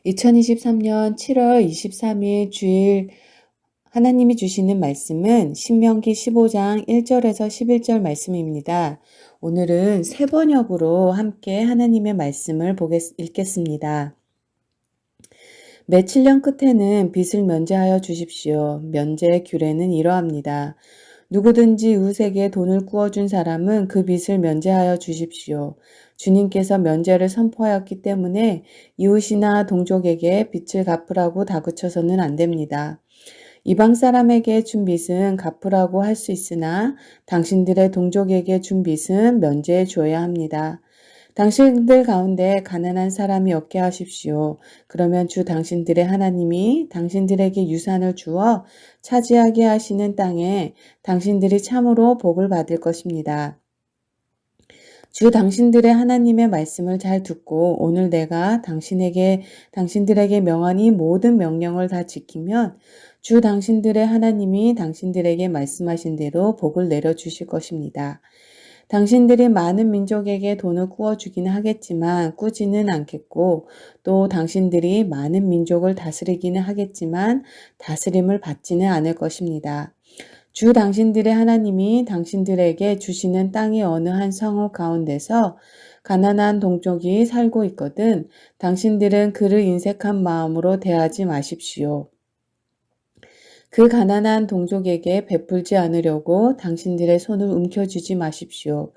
2023년 7월 23일 주일 하나님이 주시는 말씀은 신명기 15장 1절에서 11절 말씀입니다. 오늘은 새 번역으로 함께 하나님의 말씀을 읽겠습니다. 매 7년 끝에는 빚을 면제하여 주십시오. 면제 규례는 이러합니다. 누구든지 이웃에게 돈을 꾸어준 사람은 그 빚을 면제하여 주십시오. 주님께서 면제를 선포하였기 때문에 이웃이나 동족에게 빚을 갚으라고 다그쳐서는 안 됩니다. 이방 사람에게 준 빚은 갚으라고 할 수 있으나 당신들의 동족에게 준 빚은 면제해 줘야 합니다. 당신들 가운데 가난한 사람이 없게 하십시오. 그러면 주 당신들의 하나님이 당신들에게 유산을 주어 차지하게 하시는 땅에 당신들이 참으로 복을 받을 것입니다. 주 당신들의 하나님의 말씀을 잘 듣고 오늘 내가 당신들에게 명한 이 모든 명령을 다 지키면 주 당신들의 하나님이 당신들에게 말씀하신 대로 복을 내려주실 것입니다. 당신들이 많은 민족에게 돈을 꾸어주기는 하겠지만 꾸지는 않겠고 또 당신들이 많은 민족을 다스리기는 하겠지만 다스림을 받지는 않을 것입니다. 주 당신들의 하나님이 당신들에게 주시는 땅의 어느 한 성읍 가운데서 가난한 동족이 살고 있거든 당신들은 그를 인색한 마음으로 대하지 마십시오. 그 가난한 동족에게 베풀지 않으려고 당신들의 손을 움켜쥐지 마십시오.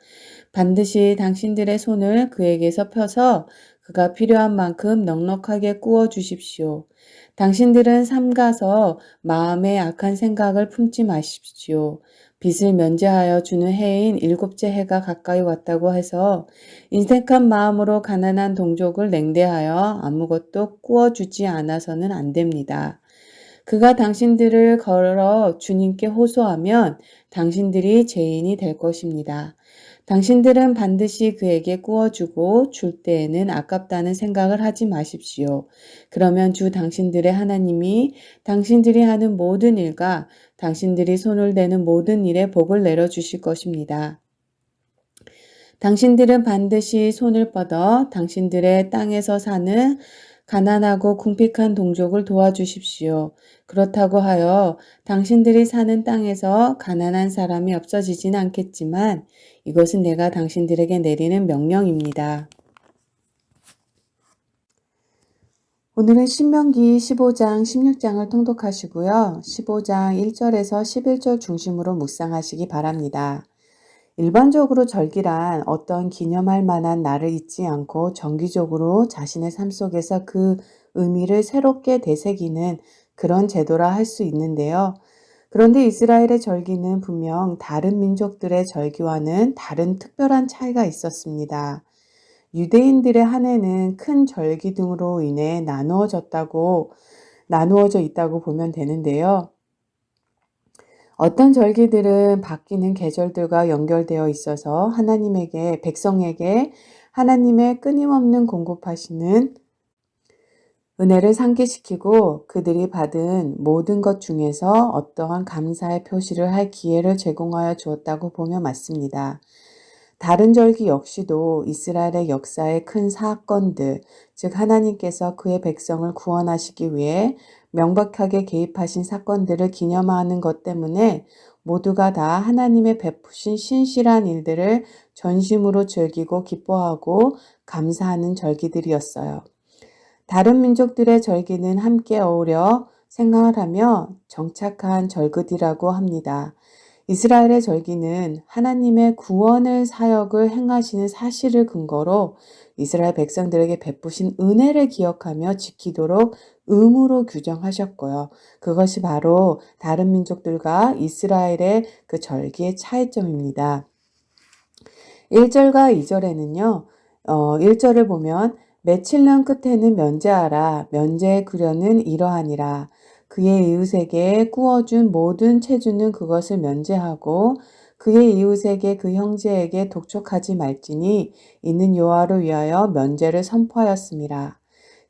반드시 당신들의 손을 그에게서 펴서 그가 필요한 만큼 넉넉하게 꾸어 주십시오. 당신들은 삼가서 마음에 악한 생각을 품지 마십시오. 빚을 면제하여 주는 해인 7째 해가 가까이 왔다고 해서 인색한 마음으로 가난한 동족을 냉대하여 아무것도 꾸어주지 않아서는 안 됩니다. 그가 당신들을 걸어 주님께 호소하면 당신들이 죄인이 될 것입니다. 당신들은 반드시 그에게 꾸어주고 줄 때에는 아깝다는 생각을 하지 마십시오. 그러면 주 당신들의 하나님이 당신들이 하는 모든 일과 당신들이 손을 대는 모든 일에 복을 내려주실 것입니다. 당신들은 반드시 손을 뻗어 당신들의 땅에서 사는 가난하고 궁핍한 동족을 도와주십시오. 그렇다고 하여 당신들이 사는 땅에서 가난한 사람이 없어지진 않겠지만 이것은 내가 당신들에게 내리는 명령입니다. 오늘은 신명기 15장, 16장을 통독하시고요. 15장 1절에서 11절 중심으로 묵상하시기 바랍니다. 일반적으로 절기란 어떤 기념할 만한 날을 잊지 않고 정기적으로 자신의 삶 속에서 그 의미를 새롭게 되새기는 그런 제도라 할 수 있는데요. 그런데 이스라엘의 절기는 분명 다른 민족들의 절기와는 다른 특별한 차이가 있었습니다. 유대인들의 한 해는 큰 절기 등으로 인해 나누어져 있다고 보면 되는데요. 어떤 절기들은 바뀌는 계절들과 연결되어 있어서 백성에게 하나님의 끊임없는 공급하시는 은혜를 상기시키고 그들이 받은 모든 것 중에서 어떠한 감사의 표시를 할 기회를 제공하여 주었다고 보면 맞습니다. 다른 절기 역시도 이스라엘의 역사의 큰 사건들, 즉 하나님께서 그의 백성을 구원하시기 위해 명백하게 개입하신 사건들을 기념하는 것 때문에 모두가 다 하나님의 베푸신 신실한 일들을 전심으로 즐기고 기뻐하고 감사하는 절기들이었어요. 다른 민족들의 절기는 함께 어우려 생각을 하며 정착한 절기라고 합니다. 이스라엘의 절기는 하나님의 구원을 사역을 행하시는 사실을 근거로 이스라엘 백성들에게 베푸신 은혜를 기억하며 지키도록 의무로 규정하셨고요. 그것이 바로 다른 민족들과 이스라엘의 그 절기의 차이점입니다. 1절과 2절에는요. 1절을 보면 매 7년 끝에는 면제하라. 면제의 규례는 이러하니라. 그의 이웃에게 꾸어준 모든 체주는 그것을 면제하고 그의 이웃에게 그 형제에게 독촉하지 말지니 이는 여호와를 위하여 면제를 선포하였습니다.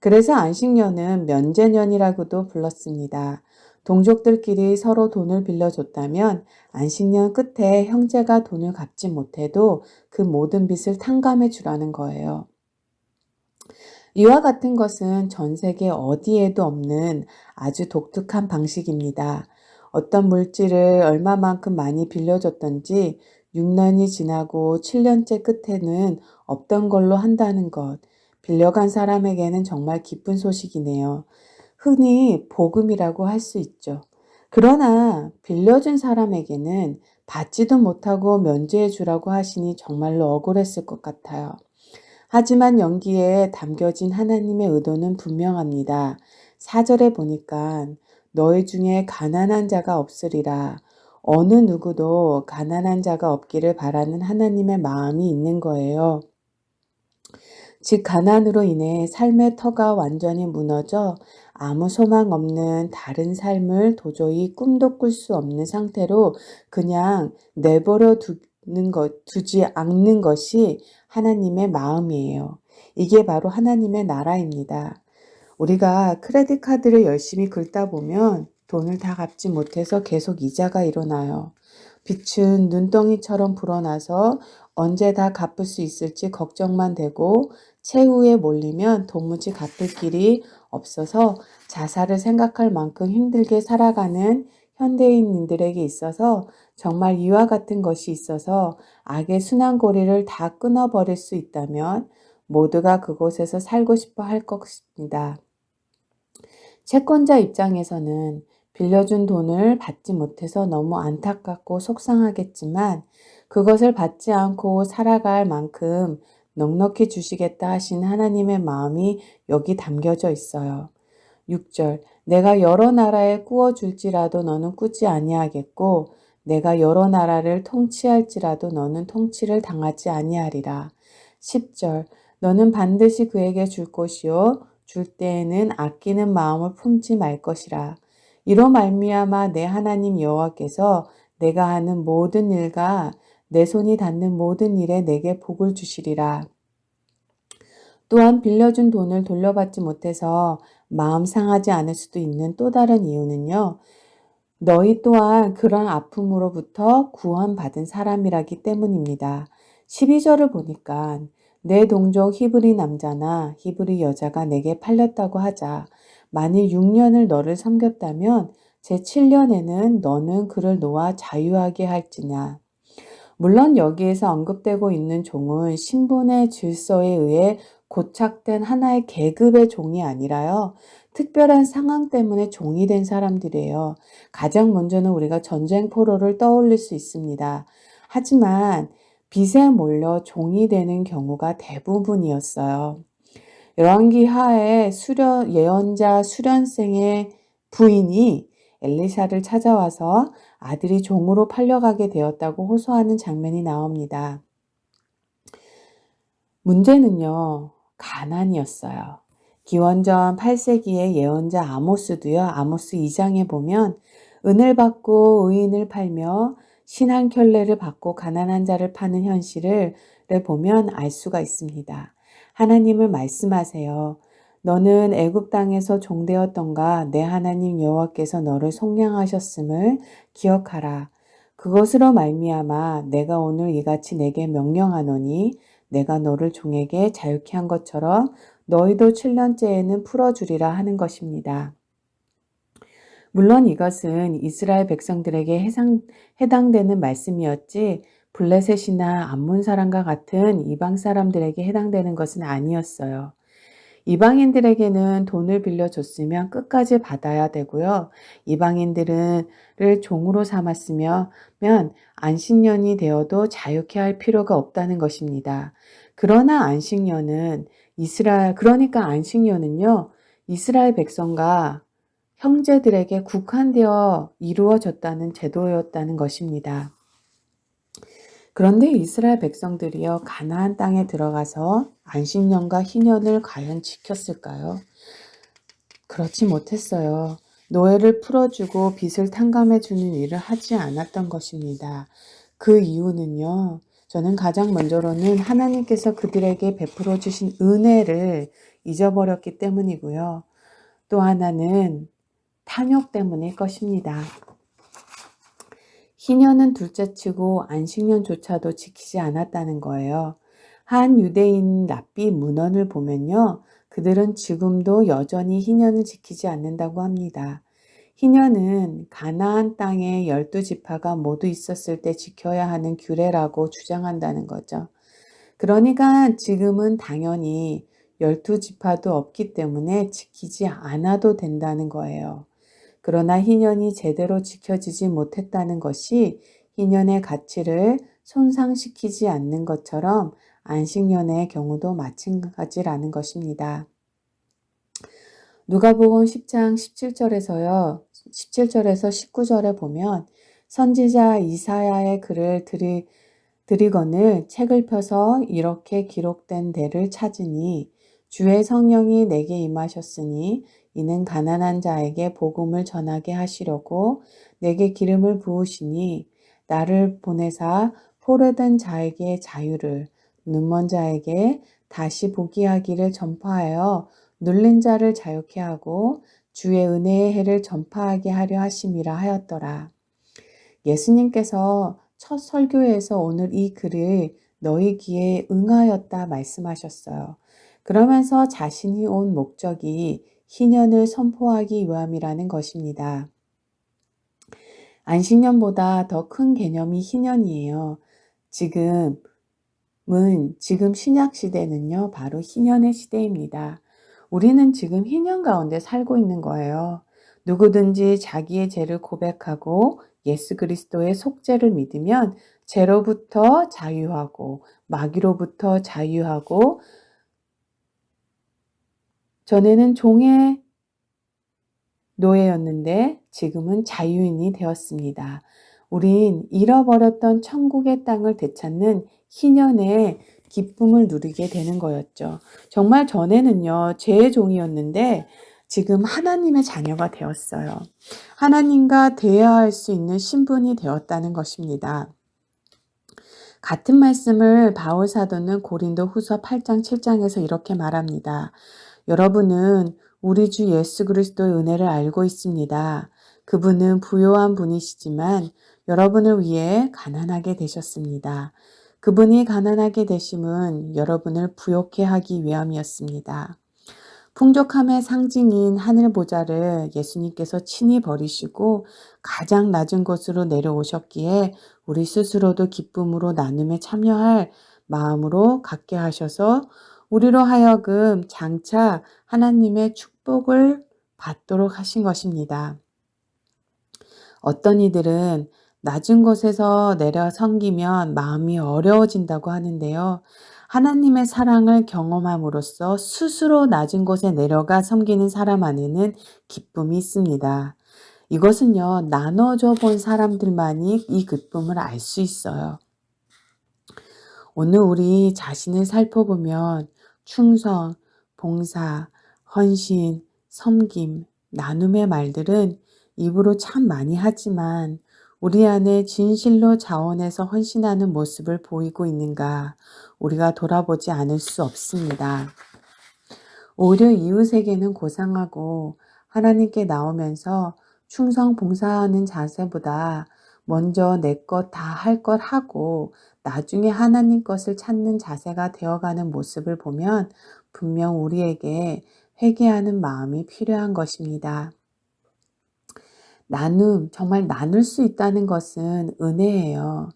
그래서 안식년은 면제년이라고도 불렀습니다. 동족들끼리 서로 돈을 빌려줬다면 안식년 끝에 형제가 돈을 갚지 못해도 그 모든 빚을 탕감해 주라는 거예요. 이와 같은 것은 전 세계 어디에도 없는 아주 독특한 방식입니다. 어떤 물질을 얼마만큼 많이 빌려줬던지 6년이 지나고 7년째 끝에는 없던 걸로 한다는 것. 빌려간 사람에게는 정말 기쁜 소식이네요. 흔히 복음이라고 할 수 있죠. 그러나 빌려준 사람에게는 받지도 못하고 면제해 주라고 하시니 정말로 억울했을 것 같아요. 하지만 연기에 담겨진 하나님의 의도는 분명합니다. 4절에 보니까 너희 중에 가난한 자가 없으리라. 어느 누구도 가난한 자가 없기를 바라는 하나님의 마음이 있는 거예요. 즉 가난으로 인해 삶의 터가 완전히 무너져 아무 소망 없는 다른 삶을 도저히 꿈도 꿀 수 없는 상태로 그냥 내버려 두지 않는 것이 하나님의 마음이에요. 이게 바로 하나님의 나라입니다. 우리가 크레딧 카드를 열심히 긁다 보면 돈을 다 갚지 못해서 계속 이자가 일어나요. 빚은 눈덩이처럼 불어나서 언제 다 갚을 수 있을지 걱정만 되고 채후에 몰리면 도무지 갚을 길이 없어서 자살을 생각할 만큼 힘들게 살아가는 현대인들에게 있어서 정말 이와 같은 것이 있어서 악의 순환고리를 다 끊어버릴 수 있다면 모두가 그곳에서 살고 싶어 할 것입니다. 채권자 입장에서는 빌려준 돈을 받지 못해서 너무 안타깝고 속상하겠지만 그것을 받지 않고 살아갈 만큼 넉넉히 주시겠다 하신 하나님의 마음이 여기 담겨져 있어요. 6절 내가 여러 나라에 꾸어 줄지라도 너는 꾸지 아니하겠고 내가 여러 나라를 통치할지라도 너는 통치를 당하지 아니하리라. 10절 너는 반드시 그에게 줄 것이요 줄 때에는 아끼는 마음을 품지 말 것이라. 이로 말미암아 내 하나님 여호와께서 내가 하는 모든 일과 내 손이 닿는 모든 일에 내게 복을 주시리라. 또한 빌려준 돈을 돌려받지 못해서 마음 상하지 않을 수도 있는 또 다른 이유는요. 너희 또한 그런 아픔으로부터 구원받은 사람이라기 때문입니다. 12절을 보니까 내 동족 히브리 남자나 히브리 여자가 내게 팔렸다고 하자. 만일 6년을 너를 섬겼다면 제7년에는 너는 그를 놓아 자유하게 할지냐. 물론 여기에서 언급되고 있는 종은 신분의 질서에 의해 고착된 하나의 계급의 종이 아니라요. 특별한 상황 때문에 종이 된 사람들이에요. 가장 먼저는 우리가 전쟁 포로를 떠올릴 수 있습니다. 하지만 빚에 몰려 종이 되는 경우가 대부분이었어요. 열왕기 하에 예언자 수련생의 부인이 엘리샤를 찾아와서 아들이 종으로 팔려가게 되었다고 호소하는 장면이 나옵니다. 문제는요, 가난이었어요. 기원전 8세기의 예언자 아모스도요, 아모스 2장에 보면 은을 받고 의인을 팔며 신 한 켤레를 받고 가난한 자를 파는 현실을 보면 알 수가 있습니다. 하나님을 말씀하세요. 너는 애굽 땅에서 종되었던가 내 하나님 여호와께서 너를 속량하셨음을 기억하라. 그것으로 말미암아 내가 오늘 이같이 내게 명령하노니 내가 너를 종에게 자유케 한 것처럼 너희도 7년째에는 풀어주리라 하는 것입니다. 물론 이것은 이스라엘 백성들에게 해당되는 말씀이었지 블레셋이나 암몬 사람과 같은 이방 사람들에게 해당되는 것은 아니었어요. 이방인들에게는 돈을 빌려줬으면 끝까지 받아야 되고요. 이방인들을 종으로 삼았으면 안식년이 되어도 자유케 할 필요가 없다는 것입니다. 그러나 그러니까 안식년은요, 이스라엘 백성과 형제들에게 국한되어 이루어졌다는 제도였다는 것입니다. 그런데 이스라엘 백성들이요, 가나안 땅에 들어가서 안식년과 희년을 과연 지켰을까요? 그렇지 못했어요. 노예를 풀어주고 빚을 탕감해주는 일을 하지 않았던 것입니다. 그 이유는요, 저는 가장 먼저로는 하나님께서 그들에게 베풀어 주신 은혜를 잊어버렸기 때문이고요. 또 하나는 탐욕 때문일 것입니다. 희년은 둘째치고 안식년조차도 지키지 않았다는 거예요. 한 유대인 랍비 문헌을 보면요. 그들은 지금도 여전히 희년을 지키지 않는다고 합니다. 희년은 가나안 땅에 12지파가 모두 있었을 때 지켜야 하는 규례라고 주장한다는 거죠. 그러니까 지금은 당연히 12지파도 없기 때문에 지키지 않아도 된다는 거예요. 그러나 희년이 제대로 지켜지지 못했다는 것이 희년의 가치를 손상시키지 않는 것처럼 안식년의 경우도 마찬가지라는 것입니다. 누가복음 10장 17절에서 19절에 보면 선지자 이사야의 글을 드리거늘 책을 펴서 이렇게 기록된 데를 찾으니 주의 성령이 내게 임하셨으니 이는 가난한 자에게 복음을 전하게 하시려고 내게 기름을 부으시니 나를 보내사 포로된 자에게 자유를 눈먼 자에게 다시 보게 하기를 전파하여 눌린 자를 자유케 하고 주의 은혜의 해를 전파하게 하려 하심이라 하였더라. 예수님께서 첫 설교에서 오늘 이 글을 너희 귀에 응하였다 말씀하셨어요. 그러면서 자신이 온 목적이 희년을 선포하기 위함이라는 것입니다. 안식년보다 더 큰 개념이 희년이에요. 지금 신약 시대는요, 바로 희년의 시대입니다. 우리는 지금 희년 가운데 살고 있는 거예요. 누구든지 자기의 죄를 고백하고 예수 그리스도의 속죄를 믿으면 죄로부터 자유하고 마귀로부터 자유하고 전에는 종의 노예였는데 지금은 자유인이 되었습니다. 우린 잃어버렸던 천국의 땅을 되찾는 희년의 기쁨을 누리게 되는 거였죠. 정말 전에는요, 죄의 종이었는데 지금 하나님의 자녀가 되었어요. 하나님과 대화할 수 있는 신분이 되었다는 것입니다. 같은 말씀을 바울 사도는 고린도 후서 8장 7장에서 이렇게 말합니다. 여러분은 우리 주 예수 그리스도의 은혜를 알고 있습니다. 그분은 부요한 분이시지만 여러분을 위해 가난하게 되셨습니다. 그분이 가난하게 되심은 여러분을 부욕해 하기 위함이었습니다. 풍족함의 상징인 하늘 보좌를 예수님께서 친히 버리시고 가장 낮은 곳으로 내려오셨기에 우리 스스로도 기쁨으로 나눔에 참여할 마음으로 갖게 하셔서 우리로 하여금 장차 하나님의 축복을 받도록 하신 것입니다. 어떤 이들은 낮은 곳에서 내려 섬기면 마음이 어려워진다고 하는데요. 하나님의 사랑을 경험함으로써 스스로 낮은 곳에 내려가 섬기는 사람 안에는 기쁨이 있습니다. 이것은요, 나눠줘 본 사람들만이 이 기쁨을 알 수 있어요. 오늘 우리 자신을 살펴보면 충성, 봉사, 헌신, 섬김, 나눔의 말들은 입으로 참 많이 하지만 우리 안에 진실로 자원해서 헌신하는 모습을 보이고 있는가 우리가 돌아보지 않을 수 없습니다. 오히려 이웃에게는 고상하고 하나님께 나오면서 충성 봉사하는 자세보다 먼저 내 것 다 할 것 하고 나중에 하나님 것을 찾는 자세가 되어가는 모습을 보면 분명 우리에게 회개하는 마음이 필요한 것입니다. 정말 나눌 수 있다는 것은 은혜예요.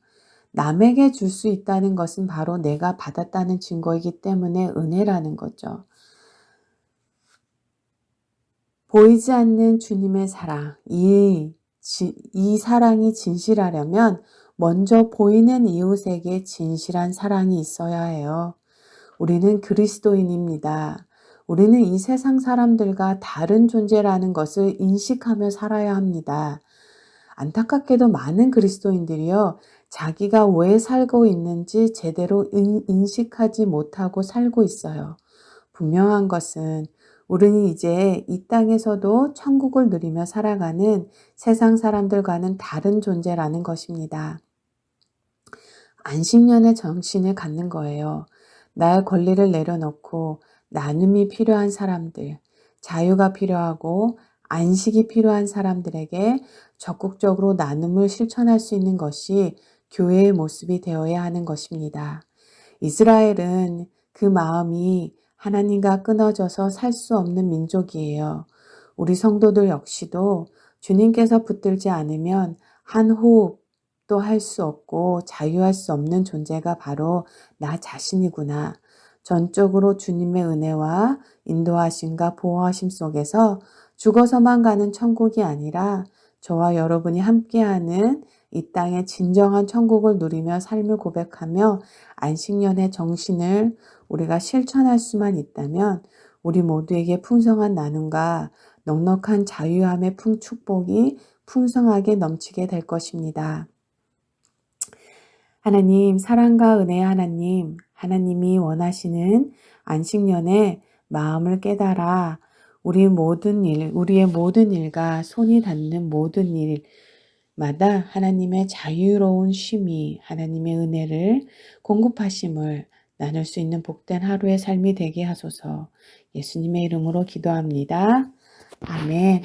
남에게 줄 수 있다는 것은 바로 내가 받았다는 증거이기 때문에 은혜라는 거죠. 보이지 않는 주님의 사랑, 이 사랑이 진실하려면 먼저 보이는 이웃에게 진실한 사랑이 있어야 해요. 우리는 그리스도인입니다. 우리는 이 세상 사람들과 다른 존재라는 것을 인식하며 살아야 합니다. 안타깝게도 많은 그리스도인들이요, 자기가 왜 살고 있는지 제대로 인식하지 못하고 살고 있어요. 분명한 것은 우리는 이제 이 땅에서도 천국을 누리며 살아가는 세상 사람들과는 다른 존재라는 것입니다. 안식년의 정신을 갖는 거예요. 나의 권리를 내려놓고 나눔이 필요한 사람들, 자유가 필요하고 안식이 필요한 사람들에게 적극적으로 나눔을 실천할 수 있는 것이 교회의 모습이 되어야 하는 것입니다. 이스라엘은 그 마음이 하나님과 끊어져서 살 수 없는 민족이에요. 우리 성도들 역시도 주님께서 붙들지 않으면 한 호흡도 할 수 없고 자유할 수 없는 존재가 바로 나 자신이구나. 전적으로 주님의 은혜와 인도하심과 보호하심 속에서 죽어서만 가는 천국이 아니라 저와 여러분이 함께하는 이 땅의 진정한 천국을 누리며 삶을 고백하며 안식년의 정신을 우리가 실천할 수만 있다면 우리 모두에게 풍성한 나눔과 넉넉한 자유함의 축복이 풍성하게 넘치게 될 것입니다. 하나님, 사랑과 은혜의 하나님, 하나님이 원하시는 안식년에 마음을 깨달아 우리의 모든 일과 손이 닿는 모든 일마다 하나님의 자유로운 쉼이 하나님의 은혜를 공급하심을 나눌 수 있는 복된 하루의 삶이 되게 하소서. 예수님의 이름으로 기도합니다. 아멘.